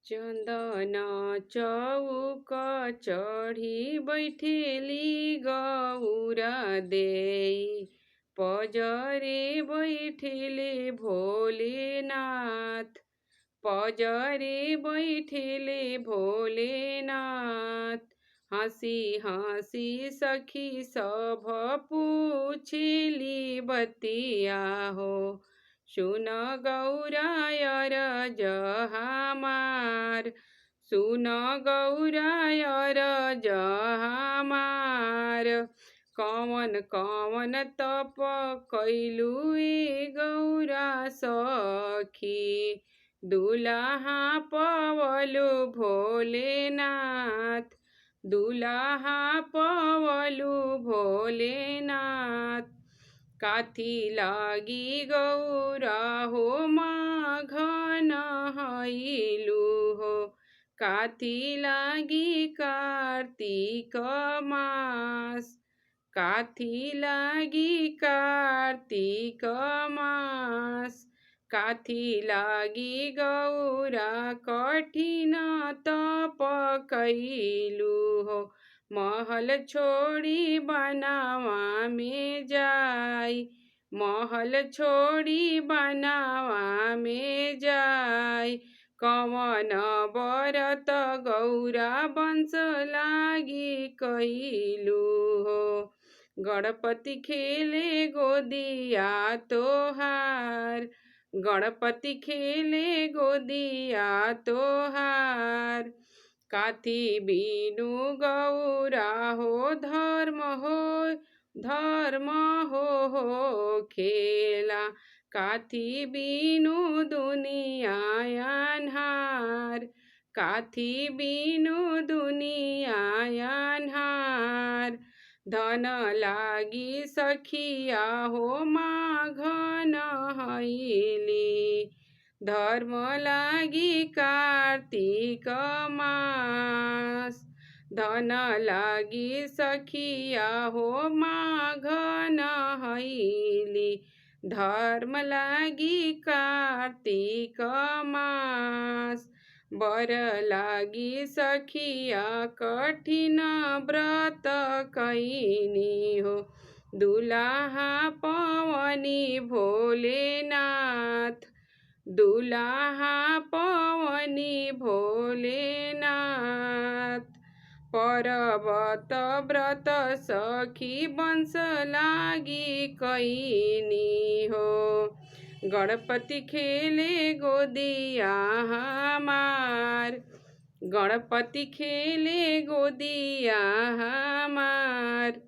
चंदन चौक चढ़ी बैठेली गौरा देई, पजरे बैठेले भोलेनाथ, पजरे बैठेले भोलेनाथ। हंसी हंसी सखी सब पूछली बतिया हो, सुन गौरा अरज हमार, सुन गौरा अरज हमार। कवन कवन तप कैलू ए गौरा सखी, दुल्हा पवलु भोलेनाथ, दुल्हा पवलु भोलेनाथ। काथी लागी गौरा हो माघन हईलु हो, काथी लागी कार्तिक मास, काथी लागी कार्तिक मास। काथी लागी गौरा कठिन तप कैलु हो, महल छोड़ी बनावा में जाई, महल छोड़ी बनावा में जाई। कवन बरत गौरा वंश लागी कैलु हो, गणपति खेले गोदिया तोहार, गणपति खेले गोदिया तोहार। काथी बीनु गौरा हो धर्म हो, धर्म हो खेला, काथी बीनु दुनिया अन्हार, काथी बीनु दुनिया अन्हार। धन लागी सखिया हो माघन हईली, धर्म लागी कार्तिक मास। धन लागी सखिया हो माघन हईली, धर्म लागी कार्तिक मास। बर लागी सखिया कठिन व्रत कैनी हो, दुल्हा पवनी भोलेनाथ, दुल्हा पवनी भोलेनाथ। पर्वत व्रत सखी वंश लागी कैनी हो, गणपति खेले गोदिया हमार, गणपति खेले गोदिया हमार।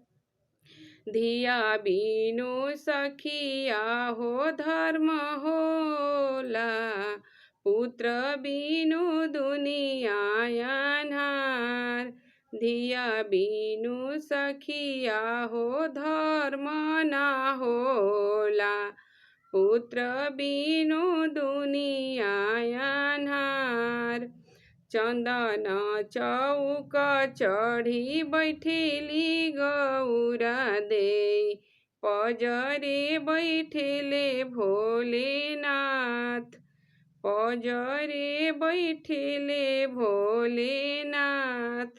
धिया बीनु सखिया हो धर्म होला, पुत्र बीनु दुनिया अन्हार। धिया बीनु सखिया हो धर्म ना होला, पुत्र बीनु दुनिया अन्हार। चंदन चौक चढ़ी बैठेली गौरा देई, पजरे बैठेले भोलेनाथ, पजरे बैठेले भोलेनाथ।